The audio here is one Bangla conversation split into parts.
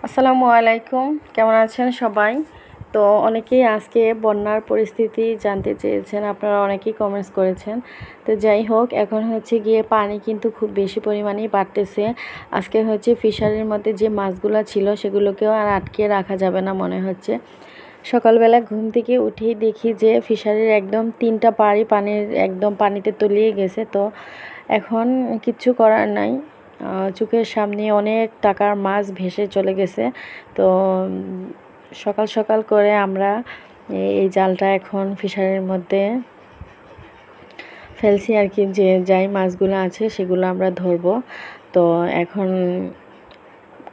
আসসালামু আলাইকুম, কেমন আছেন সবাই? তো অনেকেই আজকে বন্যার পরিস্থিতি জানতে চেয়েছেন, আপনারা অনেকেই কমেন্টস করেছেন। তো যাই হোক, এখন হচ্ছে গিয়ে পানি কিন্তু খুব বেশি পরিমাণেই বাড়তেছে। আজকে হচ্ছে ফিশারির মধ্যে যে মাছগুলো ছিল সেগুলোকেও আর আটকে রাখা যাবে না মনে হচ্ছে। সকালবেলা ঘুম থেকে উঠেই দেখি যে ফিশারির একদম 3টা পাড়ই একদম পানিতে তলিয়ে গেছে। তো এখন কিচ্ছু করার নাই, চোখের সামনে অনেক টাকার মাছ ভেসে চলে গেছে। তো সকাল সকাল করে আমরা এই জালটা এখন ফিশারির মধ্যে ফেলছি আর কি, যে যাই মাছগুলো আছে সেগুলো আমরা ধরবো। তো এখন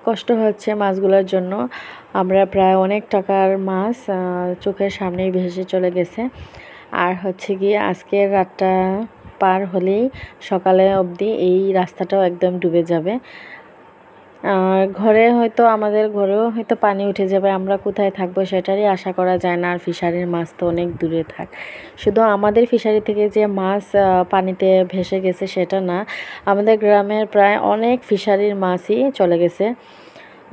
কষ্ট হচ্ছে মাছগুলোর জন্য। আমরা প্রায় অনেক টাকার মাছ চোখের সামনেই ভেসে চলে গেছে। আর হচ্ছে গিয়ে আজকের রাতটা পার হলেই সকালে অবধি এই রাস্তাটাও একদম ডুবে যাবে। আমাদের ঘরেও হয়তো পানি উঠে যাবে, আমরা কোথায় থাকবো সেটারই আশা করা যায় না। আর ফিশারির মাছ তো অনেক দূরে থাক, শুধু আমাদের ফিশারি থেকে যে মাছ পানিতে ভেসে গেছে সেটা না, আমাদের গ্রামের প্রায় অনেক ফিশারির মাছই চলে গেছে।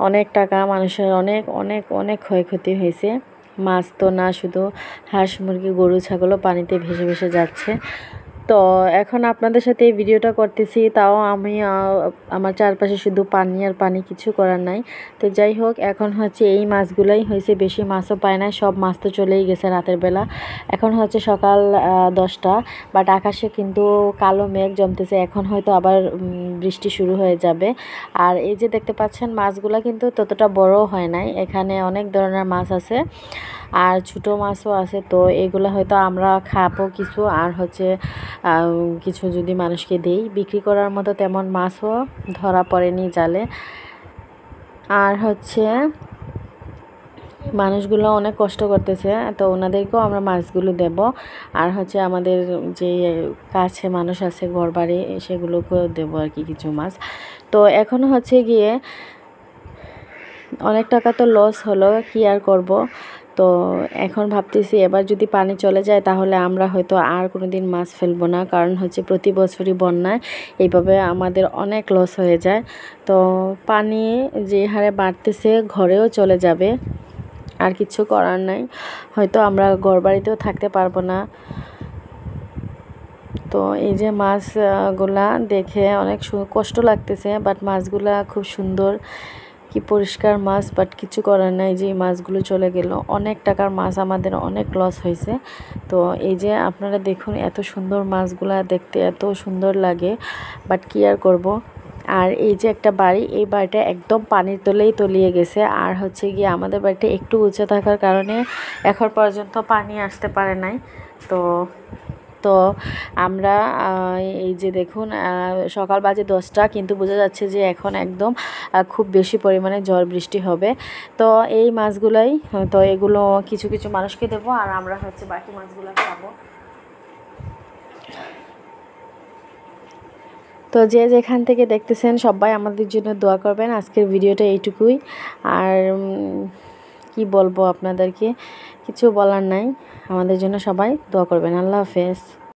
অনেক টাকা মানুষের অনেক অনেক অনেক ক্ষয়ক্ষতি হয়েছে। মাছ তো না, শুধু হাঁস মুরগি গরু ছাগলও পানিতে ভেসে ভেসে যাচ্ছে। তো এখন আপনাদের সাথে এই ভিডিওটা করতেছি, তাও আমি আমার চারপাশে শুধু পানি আর পানি, কিছু করার নাই। তো যাই হোক, এখন হচ্ছে এই মাছগুলোই হয়েছে, বেশি মাছও পায় না, সব মাছ তো চলেই গেছে রাতের বেলা। এখন হচ্ছে সকাল 10টা, বাট আকাশে কিন্তু কালো মেঘ জমতেছে, এখন হয়তো আবার বৃষ্টি শুরু হয়ে যাবে। আর এই যে দেখতে পাচ্ছেন মাছগুলো কিন্তু ততটা বড় হয় নাই, এখানে অনেক ধরনের মাছ আছে আর ছোটো মাছও আছে। তো এগুলো হয়তো আমরা খাবো কিছু, আর হচ্ছে কিছু যদি মানুষকে দেই। বিক্রি করার মতো তেমন মাছও ধরা পড়েনি জালে। আর হচ্ছে মানুষগুলো অনেক কষ্ট করতেছে, তো ওনাদেরকেও আমরা মাছগুলো দেব। আর হচ্ছে আমাদের যে কাছে মানুষ আছে ঘরবাড়ি, সেগুলোকেও দেবো আর কি কিছু মাছ। তো এখন হচ্ছে গিয়ে অনেক টাকা তো লস হলো, কি আর করব। তো এখন ভাবতেছি এবার যদি পানি চলে যায় তাহলে আমরা হয়তো আর কোনো দিন মাছ ফেলবো না, কারণ হচ্ছে প্রতি বছরই বন্যায় এইভাবে আমাদের অনেক লস হয়ে যায়। তো পানি যে হারে বাড়তেছে ঘরেও চলে যাবে, আর কিছু করার নাই, হয়তো আমরা ঘরবাড়িতেও থাকতে পারবো না। তো এই যে মাছগুলা দেখে অনেক কষ্ট লাগতেছে, বাট মাছগুলা খুব সুন্দর, কি পরিষ্কার মাছ, বাট কিছু করার নাই যে মাছগুলো চলে গেল। অনেক টাকার মাছ, আমাদের অনেক লস হয়েছে। তো এই যে আপনারা দেখুন, এত সুন্দর মাছগুলা দেখতে এত সুন্দর লাগে, বাট কি আর করব। আর এই যে একটা বাড়ি, এই বাড়িটা একদম পানির তলেই তলিয়ে গেছে। আর হচ্ছে গিয়ে আমাদের বাড়িটা একটু উঁচু থাকার কারণে এখন পর্যন্ত পানি আসতে পারে নাই। তো তো আমরা এই যে দেখুন, সকাল বাজে 10টা, কিন্তু বোঝা যাচ্ছে যে এখন একদম খুব বেশি পরিমাণে ঝড় বৃষ্টি হবে। তো এই মাছগুলাই, তো এগুলো কিছু কিছু মানুষকে দেবো, আর আমরা হচ্ছে বাকি মাছগুলো খাবো। তো যে যেখান থেকে দেখতেছেন সবাই আমাদের জন্য দোয়া করবেন। আজকের ভিডিওটা এইটুকুই, আর কি বলবো আপনাদেরকে, কিছু বলার নাই। আমাদের জন্য সবাই দোয়া করবেন। আল্লাহ হাফেজ।